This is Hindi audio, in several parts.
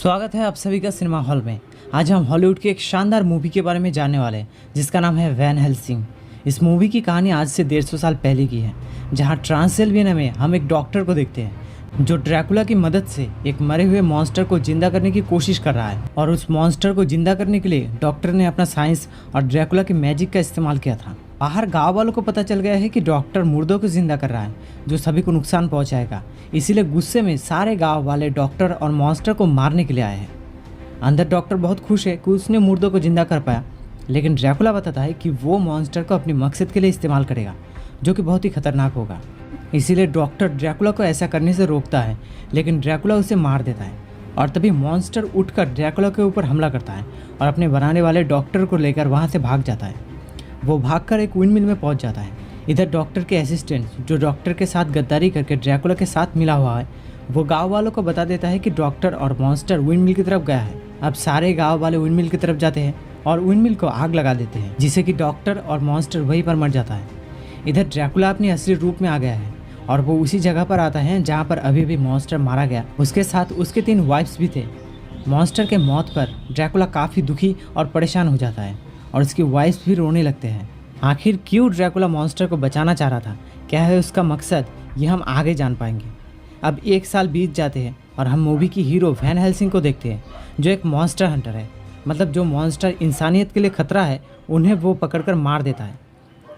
स्वागत है आप सभी का सिनेमा हॉल में। आज हम हॉलीवुड की एक शानदार मूवी के बारे में जानने वाले हैं जिसका नाम है वैन हेल्सिंग। इस मूवी की कहानी आज से 150 साल पहले की है, जहां ट्रांसिल्वेनिया में हम एक डॉक्टर को देखते हैं जो ड्रैकुला की मदद से एक मरे हुए मॉन्स्टर को जिंदा करने की कोशिश कर रहा है। और उस मॉन्स्टर को जिंदा करने के लिए डॉक्टर ने अपना साइंस और ड्रैकुला की मैजिक का इस्तेमाल किया था। बाहर गांव वालों को पता चल गया है कि डॉक्टर मुर्दों को जिंदा कर रहा है जो सभी को नुकसान पहुंचाएगा। इसीलिए गुस्से में सारे गांव वाले डॉक्टर और मॉन्स्टर को मारने के लिए आए हैं। अंदर डॉक्टर बहुत खुश है कि उसने मुर्दों को जिंदा कर पाया, लेकिन ड्रैकुला बताता है कि वो मॉन्स्टर को अपनी मकसद के लिए इस्तेमाल करेगा जो कि बहुत ही खतरनाक होगा। इसीलिए डॉक्टर ड्रैकुला को ऐसा करने से रोकता है, लेकिन ड्रैकुला उसे मार देता है। और तभी मॉन्स्टर उठकर ड्रैकुला के ऊपर हमला करता है और अपने बनाने वाले डॉक्टर को लेकर वहाँ से भाग जाता है। वो भागकर एक विंड मिल में पहुंच जाता है। इधर डॉक्टर के असिस्टेंट जो डॉक्टर के साथ गद्दारी करके ड्रैकुला के साथ मिला हुआ है, वो गांव वालों को बता देता है कि डॉक्टर और मॉन्स्टर विंड मिल की तरफ गया है। अब सारे गांव वाले विंड मिल की तरफ जाते हैं और विंड मिल को आग लगा देते हैं, जिससे कि डॉक्टर और मॉन्स्टर वहीं पर मर जाता है। इधर ड्रैकुला अपने असली रूप में आ गया है और वो उसी जगह पर आता है जहाँ पर अभी भी मॉन्स्टर मारा गया। उसके साथ उसके 3 वाइफ्स भी थे। मॉन्स्टर के मौत पर ड्रैकुला काफ़ी दुखी और परेशान हो जाता है और उसकी वाइफ्स भी रोने लगते हैं। आखिर क्यों ड्रैकुला मॉन्स्टर को बचाना चाह रहा था, क्या है उसका मकसद, ये हम आगे जान पाएंगे। अब 1 साल बीत जाते हैं और हम मूवी की हीरो वैन हेल्सिंग को देखते हैं जो एक मॉन्स्टर हंटर है। मतलब जो मॉन्स्टर इंसानियत के लिए खतरा है उन्हें वो पकड़कर मार देता है।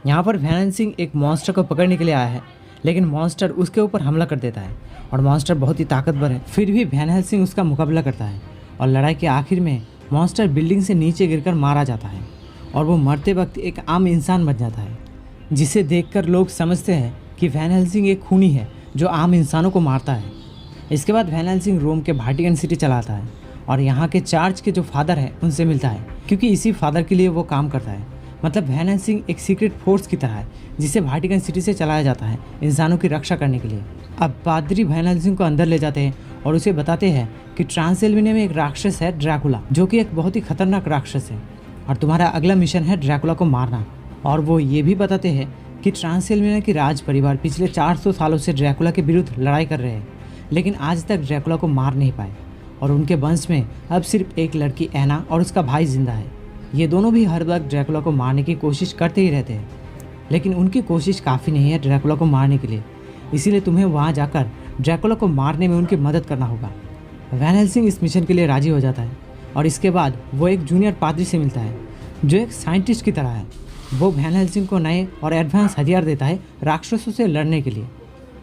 यहाँ पर वैन हेल्सिंग एक मॉन्स्टर को पकड़ने के लिए आया है, लेकिन मॉन्स्टर उसके ऊपर हमला कर देता है और मॉन्स्टर बहुत ही ताकतवर है। फिर भी वैन हेल्सिंग उसका मुकाबला करता है और लड़ाई के आखिर में मॉन्स्टर बिल्डिंग से नीचे गिरकर मारा जाता है और वो मरते वक्त एक आम इंसान बन जाता है, जिसे देखकर लोग समझते हैं कि वैन हेल्सिंग एक खूनी है जो आम इंसानों को मारता है। इसके बाद वैन हेल्सिंग रोम के वाटिकन सिटी चला आता है और यहाँ के चार्च के जो फादर है उनसे मिलता है, क्योंकि इसी फादर के लिए वो काम करता है। मतलब वैन हेल्सिंग एक सीक्रेट फोर्स की तरह है जिसे वाटिकन सिटी से चलाया जाता है इंसानों की रक्षा करने के लिए। अब पादरी वैन हेल्सिंग को अंदर ले जाते हैं और उसे बताते हैं कि ट्रांसिल्वेनिया में एक राक्षस है ड्रैकुला, जो कि एक बहुत ही खतरनाक राक्षस है और तुम्हारा अगला मिशन है ड्रैकुला को मारना। और वो ये भी बताते हैं कि ट्रांसिल्वेनिया की राज परिवार पिछले 400 सालों से ड्रैकुला के विरुद्ध लड़ाई कर रहे हैं, लेकिन आज तक ड्रैकुला को मार नहीं पाए। और उनके वंश में अब सिर्फ एक लड़की एना और उसका भाई जिंदा है। ये दोनों भी हर वक्त ड्रैकुला को मारने की कोशिश करते ही रहते हैं, लेकिन उनकी कोशिश काफ़ी नहीं है ड्रैकुला को मारने के लिए। इसीलिए तुम्हें वहाँ जाकर ड्रैकुला को मारने में उनकी मदद करना होगा। वैन हेल्सिंग इस मिशन के लिए राजी हो जाता है और इसके बाद वो एक जूनियर पादरी से मिलता है जो एक साइंटिस्ट की तरह है। वो वैन हेल्सिंग को नए और एडवांस हथियार देता है राक्षसों से लड़ने के लिए।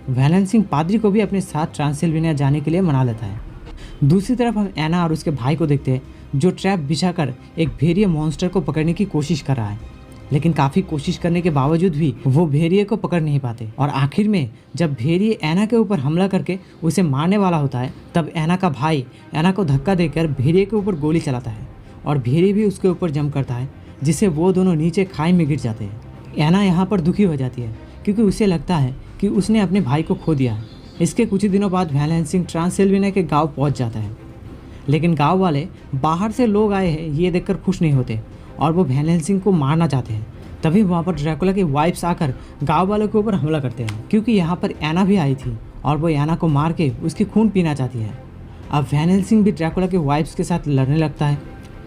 वैन हेल्सिंग पादरी को भी अपने साथ ट्रांसिल्वेनिया जाने के लिए मना लेता है। दूसरी तरफ हम एना और उसके भाई को देखते हैं जो ट्रैप बिछाकर एक भेड़िए मॉन्स्टर को पकड़ने की कोशिश कर रहा है, लेकिन काफ़ी कोशिश करने के बावजूद भी वो भेड़िए को पकड़ नहीं पाते। और आखिर में जब भेड़िए एना के ऊपर हमला करके उसे मारने वाला होता है, तब एना का भाई एना को धक्का देकर भेड़िए के ऊपर गोली चलाता है और भेड़िए भी उसके ऊपर जंप करता है, जिससे वो दोनों नीचे खाई में गिर जाते हैं। एना यहाँ पर दुखी हो जाती है क्योंकि उसे लगता है कि उसने अपने भाई को खो दिया है। इसके कुछ ही दिनों बाद वैन हेल्सिंग ट्रांसिल्वेनिया के गाँव पहुँच जाता है, लेकिन गाँव वाले बाहर से लोग आए हैं ये देखकर खुश नहीं होते और वो वैन हेल्सिंग को मारना चाहते हैं। तभी वहाँ पर ड्रैकुला की वाइफ्स आकर गांव वालों के ऊपर हमला करते हैं, क्योंकि यहाँ पर एना भी आई थी और वो एना को मार के उसकी खून पीना चाहती है। अब वैन हेल्सिंग भी ड्रैकुला के वाइफ्स के साथ लड़ने लगता है।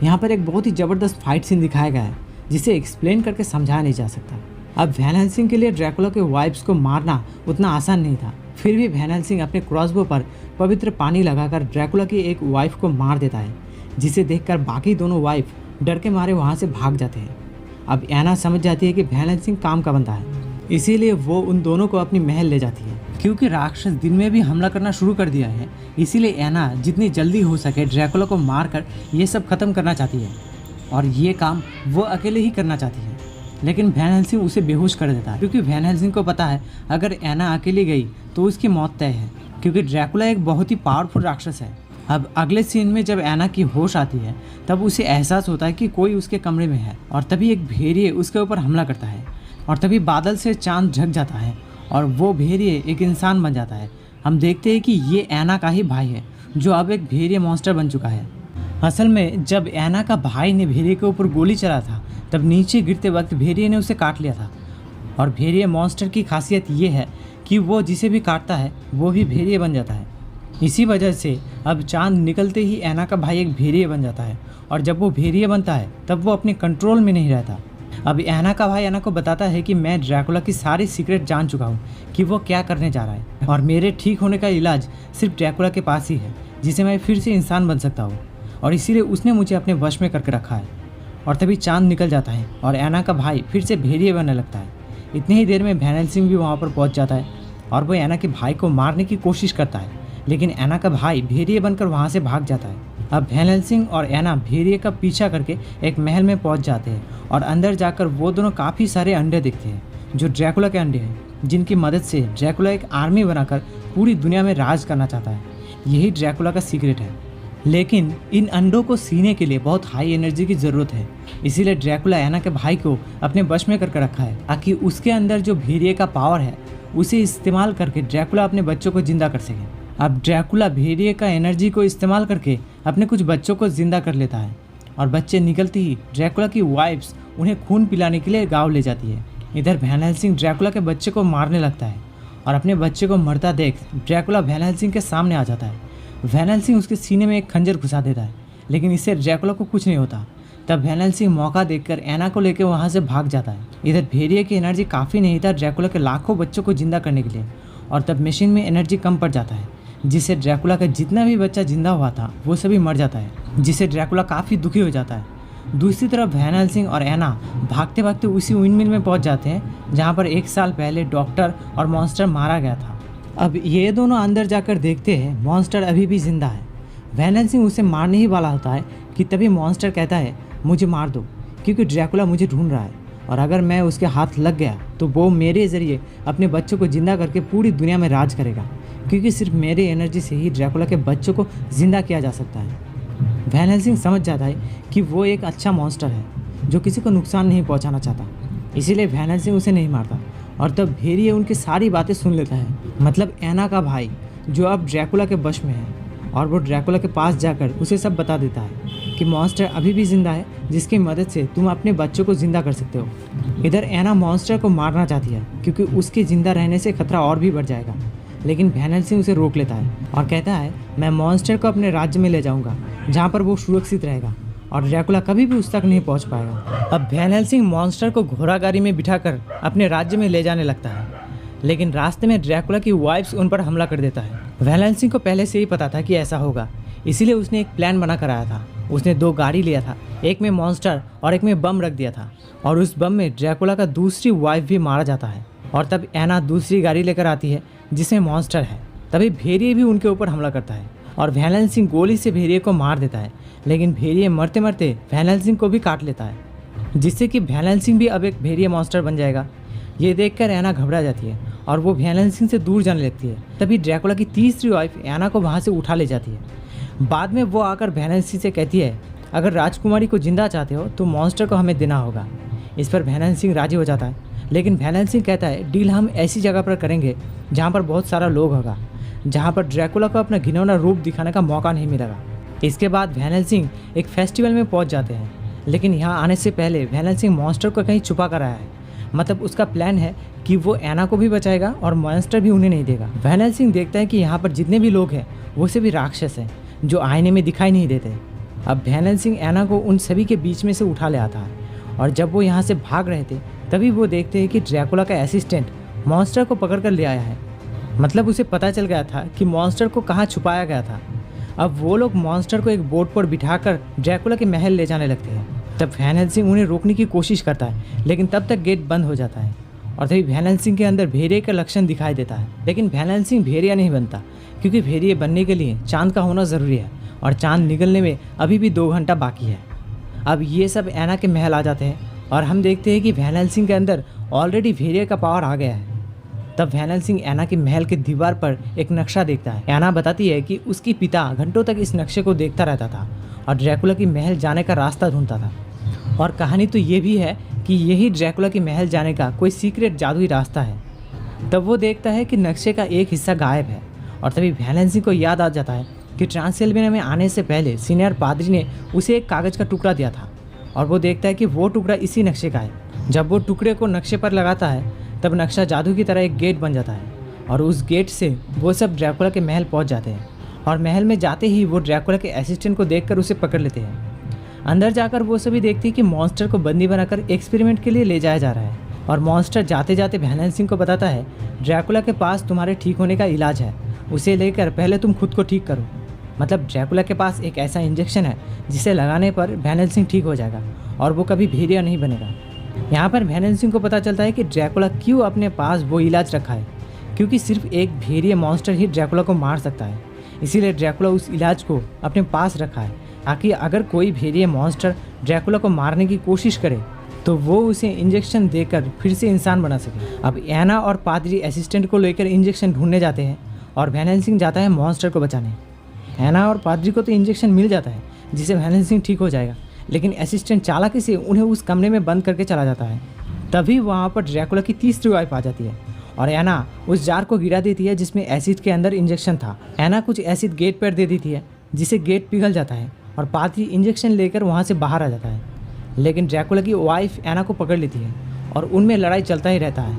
यहाँ पर एक बहुत ही ज़बरदस्त फाइट सीन दिखाया गया है जिसे एक्सप्लेन करके समझाया नहीं जा सकता। अब वैन हेल्सिंग के लिए ड्रैकुला के वाइफ्स को मारना उतना आसान नहीं था। फिर भी वैन हेल्सिंग अपने क्रॉसबो पर पवित्र पानी लगाकर ड्रैकुला की एक वाइफ को मार देता है, जिसे देखकर बाकी दोनों वाइफ डर के मारे वहाँ से भाग जाते हैं। अब एना समझ जाती है कि वैन हेल्सिंग काम का बंदा है, इसीलिए वो उन दोनों को अपनी महल ले जाती है। क्योंकि राक्षस दिन में भी हमला करना शुरू कर दिया है, इसीलिए एना जितनी जल्दी हो सके ड्रैकुला को मारकर ये सब खत्म करना चाहती है और ये काम वो अकेले ही करना चाहती है। लेकिन वैन हेल्सिंग उसे बेहोश कर देता है, क्योंकि वैन हेल्सिंग को पता है अगर एना अकेली गई तो उसकी मौत तय है, क्योंकि ड्रैकुला एक बहुत ही पावरफुल राक्षस है। अब अगले सीन में जब एना की होश आती है तब उसे एहसास होता है कि कोई उसके कमरे में है और तभी एक भेड़िए उसके ऊपर हमला करता है और तभी बादल से चांद ढक जाता है और वो भेड़िए एक इंसान बन जाता है। हम देखते हैं कि ये एना का ही भाई है जो अब एक भेड़िए मॉन्स्टर बन चुका है। असल में जब एना का भाई ने भेड़िए के ऊपर गोली चला था तब नीचे गिरते वक्त भेड़िए ने उसे काट लिया था। और भेड़िए मॉन्स्टर की खासियत ये है कि वो जिसे भी काटता है वो भी भेड़िए बन जाता है। इसी वजह से अब चांद निकलते ही ऐना का भाई एक भेड़िया बन जाता है, और जब वो भेड़िया बनता है तब वो अपने कंट्रोल में नहीं रहता। अब ऐना का भाई ऐना को बताता है कि मैं ड्रैकुला की सारी सीक्रेट जान चुका हूँ कि वो क्या करने जा रहा है, और मेरे ठीक होने का इलाज सिर्फ ड्रैकुला के पास ही है, जिसे मैं फिर से इंसान बन सकता हूँ, और इसीलिए उसने मुझे अपने वश में करके रखा है। और तभी चांद निकल जाता है और ऐना का भाई फिर से भेड़िया बनने लगता है। इतनी ही देर में वैन हेल्सिंग भी वहाँ पर पहुँच जाता है और वो ऐना के भाई को मारने की कोशिश करता है, लेकिन ऐना का भाई भेड़िया बनकर वहाँ से भाग जाता है। अब वैन हेल्सिंग और ऐना भेड़िए का पीछा करके एक महल में पहुँच जाते हैं, और अंदर जाकर वो दोनों काफ़ी सारे अंडे देखते हैं जो ड्रैकुला के अंडे हैं, जिनकी मदद से ड्रैकुला एक आर्मी बनाकर पूरी दुनिया में राज करना चाहता है। यही ड्रैकुला का सीक्रेट है। लेकिन इन अंडों को सीने के लिए बहुत हाई एनर्जी की ज़रूरत है, इसीलिए ड्रैकुला ऐना के भाई को अपने वश में करके रखा है, ताकि उसके अंदर जो भेड़िए का पावर है उसे इस्तेमाल करके ड्रैकुला अपने बच्चों को जिंदा कर सके। अब ड्रैकुला भेड़िए का एनर्जी को इस्तेमाल करके अपने कुछ बच्चों को जिंदा कर लेता है, और बच्चे निकलते ही ड्रैकुला की वाइफ्स उन्हें खून पिलाने के लिए गाँव ले जाती है। इधर वैन हेल्सिंग ड्रैकुला के बच्चे को मारने लगता है, और अपने बच्चे को मरता देख ड्रैकुला वैन हेल्सिंग के सामने आ जाता है। वैन हेल्सिंग उसके सीने में एक खंजर घुसा देता है, लेकिन इससे ड्रैकुला को कुछ नहीं होता। तब वैन हेल्सिंग मौका देखकर ऐना को लेकर वहाँ से भाग जाता है। इधर भेड़िए की एनर्जी काफ़ी नहीं था ड्रैकुला के लाखों बच्चों को जिंदा करने के लिए, और तब मशीन में एनर्जी कम पड़ जाता है, जिससे ड्रैकुला का जितना भी बच्चा जिंदा हुआ था वो सभी मर जाता है, जिससे ड्रैकुला काफ़ी दुखी हो जाता है। दूसरी तरफ वैन हेल्सिंग और ऐना भागते भागते उसी विंडमिल में पहुंच जाते हैं जहां पर 1 साल पहले डॉक्टर और मॉन्स्टर मारा गया था। अब ये दोनों अंदर जाकर देखते हैं मॉन्स्टर अभी भी जिंदा है। वैन हेल्सिंग उसे मारने ही वाला होता है कि तभी मॉन्स्टर कहता है मुझे मार दो, क्योंकि ड्रैकुला मुझे ढूंढ रहा है, और अगर मैं उसके हाथ लग गया तो वो मेरे ज़रिए अपने बच्चों को ज़िंदा करके पूरी दुनिया में राज करेगा, क्योंकि सिर्फ मेरे एनर्जी से ही ड्रैकुला के बच्चों को ज़िंदा किया जा सकता है। वैन हेल्सिंग समझ जाता है कि वो एक अच्छा मॉन्स्टर है जो किसी को नुकसान नहीं पहुंचाना चाहता, इसीलिए वैन हेल्सिंग उसे नहीं मारता। और तब भेड़िए उनकी सारी बातें सुन लेता है, मतलब ऐना का भाई जो अब ड्रैकुला के वश में है, और वो ड्रैकुला के पास जाकर उसे सब बता देता है कि मॉन्स्टर अभी भी जिंदा है, जिसकी मदद से तुम अपने बच्चों को जिंदा कर सकते हो। इधर ऐना मॉन्स्टर को मारना चाहती है क्योंकि उसके जिंदा रहने से खतरा और भी बढ़ जाएगा, लेकिन वैन हेल्सिंग उसे रोक लेता है और कहता है मैं मॉन्स्टर को अपने राज्य में ले जाऊंगा जहाँ पर वो सुरक्षित रहेगा और ड्रैकुला कभी भी उस तक नहीं पहुँच पाएगा। अब वैन हेल्सिंग मॉन्स्टर को घोड़ा गाड़ी में बिठाकर अपने राज्य में ले जाने लगता है, लेकिन रास्ते में ड्रैकुला की वाइफ्स उन पर हमला कर देता है। वैन हेल्सिंग को पहले से ही पता था कि ऐसा होगा, इसीलिए उसने एक प्लान बना कर आया था। उसने 2 गाड़ी लिया था, एक में मॉन्स्टर और एक में बम रख दिया था, और उस बम में ड्रैकुला का दूसरी वाइफ भी मारा जाता है। और तब ऐना दूसरी गाड़ी लेकर आती है जिसमें मॉन्स्टर है। तभी भेड़िए भी उनके ऊपर हमला करता है और वैन हेल्सिंग गोली से भेड़िए को मार देता है, लेकिन भेड़िए मरते मरते वैन हेल्सिंग को भी काट लेता है, जिससे कि वैन हेल्सिंग भी अब एक भेड़िए मॉन्स्टर बन जाएगा। ये देखकर ऐना घबरा जाती है और वो वैन हेल्सिंग से दूर जाने लगती है। तभी ड्रैकुला की तीसरी वाइफ ऐना को वहाँ से उठा ले जाती है। बाद में वो आकर वैन हेल्सिंग से कहती है अगर राजकुमारी को जिंदा चाहते हो तो मॉन्स्टर को हमें देना होगा। इस पर वैन हेल्सिंग राजी हो जाता है, लेकिन वैन हेल्सिंग कहता है डील हम ऐसी जगह पर करेंगे जहाँ पर बहुत सारा लोग होगा, जहाँ पर ड्रैकुला को अपना घिनौना रूप दिखाने का मौका नहीं मिलेगा। इसके बाद वैन हेल्सिंग एक फेस्टिवल में पहुँच जाते हैं, लेकिन यहाँ आने से पहले वैन हेल्सिंग मॉन्स्टर को कहीं छुपा कर आया है। मतलब उसका प्लान है कि वो ऐना को भी बचाएगा और मॉन्स्टर भी उन्हें नहीं देगा। वैन हेल्सिंग देखता है कि यहाँ पर जितने भी लोग हैं वो सभी राक्षस हैं जो आईने में दिखाई नहीं देते। अब वैन हेल्सिंग ऐना को उन सभी के बीच में से उठा ले आता है, और जब वो यहाँ से भाग रहे थे तभी वो देखते हैं कि ड्रैकुला का असिस्टेंट मॉन्स्टर को पकड़ कर ले आया है। मतलब उसे पता चल गया था कि मॉन्स्टर को कहाँ छुपाया गया था। अब वो लोग मॉन्स्टर को एक बोट पर बिठाकर ड्रैकुला के महल ले जाने लगते हैं। तब वैन हेल्सिंग उन्हें रोकने की कोशिश करता है, लेकिन तब तक गेट बंद हो जाता है, और तभी वैन हेल्सिंग के अंदर भेड़िए का लक्षण दिखाई देता है। लेकिन वैन हेल्सिंग भेड़िया नहीं बनता, क्योंकि भेड़िए बनने के लिए चांद का होना ज़रूरी है, और चांद निकलने में अभी भी 2 घंटा बाकी है। अब ये सब ऐना के महल आ जाते हैं, और हम देखते हैं कि वैन हेल्सिंग के अंदर ऑलरेडी भेड़िए का पावर आ गया है। तब वैन हेल्सिंग ऐना के महल की दीवार पर एक नक्शा देखता है। ऐना बताती है कि उसकी पिता घंटों तक इस नक्शे को देखता रहता था और ड्रैकुला की महल जाने का रास्ता ढूंढता था। और कहानी तो ये भी है कि यही ड्रैकुला की महल जाने का कोई सीक्रेट जादुई रास्ता है। तब वो देखता है कि नक्शे का एक हिस्सा गायब है, और तभी वैन हेल्सिंग को याद आ जाता है कि ट्रांसिल्वेनिया में आने से पहले सीनियर पादरी ने उसे एक कागज़ का टुकड़ा दिया था, और वो देखता है कि वो टुकड़ा इसी नक्शे का है। जब वो टुकड़े को नक्शे पर लगाता है तब नक्शा जादू की तरह एक गेट बन जाता है, और उस गेट से वो सब ड्रैकुला के महल पहुंच जाते हैं। और महल में जाते ही वो ड्रैकुला के असिस्टेंट को देखकर उसे पकड़ लेते हैं। अंदर जाकर वो सभी देखते हैं कि मॉन्स्टर को बंदी बनाकर एक्सपेरिमेंट के लिए ले जाया जा रहा है और मॉन्स्टर जाते जाते वैन हेल्सिंग को बताता है ड्रैकुला के पास तुम्हारे ठीक होने का इलाज है, उसे लेकर पहले तुम खुद को ठीक करो। मतलब ड्रैकुला के पास एक ऐसा इंजेक्शन है जिसे लगाने पर वैन हेल्सिंग ठीक हो जाएगा और वो कभी भेड़िया नहीं बनेगा। यहाँ पर वैन हेल्सिंग को पता चलता है कि ड्रैकुला क्यों अपने पास वो इलाज रखा है, क्योंकि सिर्फ एक भेड़िया मॉन्स्टर ही ड्रैकुला को मार सकता है। इसीलिए ड्रैकुला उस इलाज को अपने पास रखा है ताकि अगर कोई भेड़िया मॉन्स्टर ड्रैकुला को मारने की कोशिश करे तो वो उसे इंजेक्शन देकर फिर से इंसान बना सके। अब एना और पादरी असिस्टेंट को लेकर इंजेक्शन ढूंढने जाते हैं और वैन हेल्सिंग जाता है मॉन्स्टर को बचाने। एना और पादरी को तो इंजेक्शन मिल जाता है जिससे वैन हेल्सिंग ठीक हो जाएगा, लेकिन असिस्टेंट चालाकी से उन्हें उस कमरे में बंद करके चला जाता है। तभी वहाँ पर ड्रैकुला की तीसरी वाइफ आ जाती है और एना उस जार को गिरा देती है जिसमें एसिड के अंदर इंजेक्शन था। एना कुछ एसिड गेट पर दे देती है जिससे गेट पिघल जाता है और पादरी इंजेक्शन लेकर वहाँ से बाहर आ जाता है, लेकिन ड्रैकुला की वाइफ एना को पकड़ लेती है और उनमें लड़ाई चलता ही रहता है।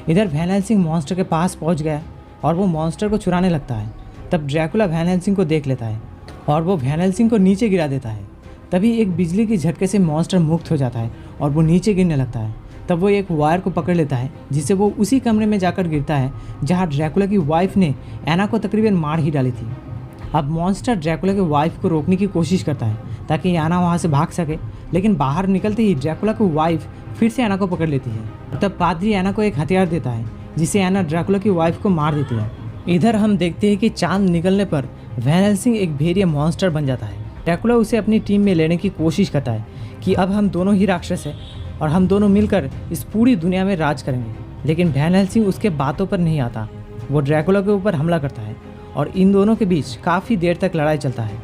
इधर वैन हेल्सिंग मॉन्स्टर के पास पहुँच गया और वो मॉन्स्टर को चुराने लगता है। तब ड्रैकुला वैन हेल्सिंग को देख लेता है और वो वैन हेल्सिंग को नीचे गिरा देता है। तभी एक बिजली के झटके से मॉन्स्टर मुक्त हो जाता है और वो नीचे गिरने लगता है। तब वो एक वायर को पकड़ लेता है जिससे वो उसी कमरे में जाकर गिरता है जहाँ ड्रैकुला की वाइफ ने एना को तकरीबन मार ही डाली थी। अब मॉन्स्टर ड्रैकुला की वाइफ को रोकने की कोशिश करता है ताकि एना वहाँ से भाग सके, लेकिन बाहर निकलते ही ड्रैकुला की वाइफ फिर से एना को पकड़ लेती है। तब पादरी एना को एक हथियार देता है जिससे एना ड्रैकुला की वाइफ को मार देती है। इधर हम देखते हैं कि चांद निकलने पर वैन हेल्सिंग एक भेड़िया मॉन्स्टर बन जाता है। ड्रैकुला उसे अपनी टीम में लेने की कोशिश करता है कि अब हम दोनों ही राक्षस हैं और हम दोनों मिलकर इस पूरी दुनिया में राज करेंगे, लेकिन वैन हेल्सिंग उसके बातों पर नहीं आता। वो ड्रैकुला के ऊपर हमला करता है और इन दोनों के बीच काफ़ी देर तक लड़ाई चलता है,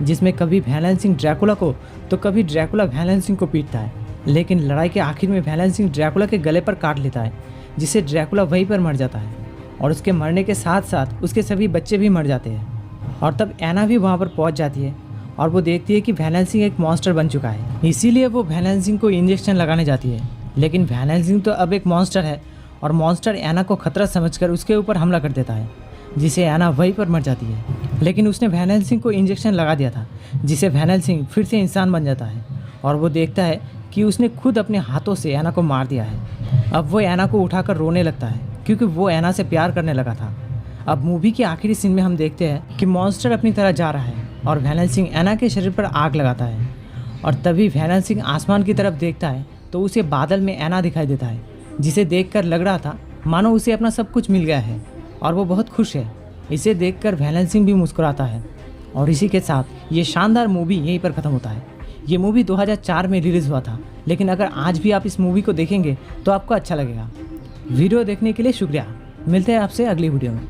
जिसमें कभी वैन हेल्सिंग ड्रैकुला को तो कभी ड्रैकुला वैन हेल्सिंग को पीटता है। लेकिन लड़ाई के आखिर में वैन हेल्सिंग ड्रैकुला के गले पर काट लेता है, जिससे ड्रैकुला वहीं पर मर जाता है और उसके मरने के साथ साथ उसके सभी बच्चे भी मर जाते हैं। और तब एना भी वहाँ पर पहुँच जाती है और वो देखती है कि वैन हेल्सिंग एक मॉन्स्टर बन चुका है, इसीलिए वो वैन हेल्सिंग को इंजेक्शन लगाने जाती है। लेकिन वैन हेल्सिंग तो अब एक मॉन्स्टर है और मॉन्स्टर एना को खतरा समझकर उसके ऊपर हमला कर देता है, जिसे एना वहीं पर मर जाती है। लेकिन उसने वैन हेल्सिंग को इंजेक्शन लगा दिया था, जिससे वैन हेल्सिंग फिर से इंसान बन जाता है और वो देखता है कि उसने खुद अपने हाथों से एना को मार दिया है। अब वो एना को उठाकर रोने लगता है क्योंकि वो एना से प्यार करने लगा था। अब मूवी के आखिरी सीन में हम देखते हैं कि मॉन्स्टर अपनी तरह जा रहा है और वैन हेल्सिंग एना के शरीर पर आग लगाता है और तभी वैन हेल्सिंग आसमान की तरफ देखता है तो उसे बादल में एना दिखाई देता है, जिसे देखकर लग रहा था मानो उसे अपना सब कुछ मिल गया है और वो बहुत खुश है। इसे देखकर वैन हेल्सिंग भी मुस्कुराता है और इसी के साथ ये शानदार मूवी यहीं पर ख़त्म होता है। ये मूवी 2004 में रिलीज़ हुआ था, लेकिन अगर आज भी आप इस मूवी को देखेंगे तो आपको अच्छा लगेगा। वीडियो देखने के लिए शुक्रिया। मिलते हैं आपसे अगली वीडियो में।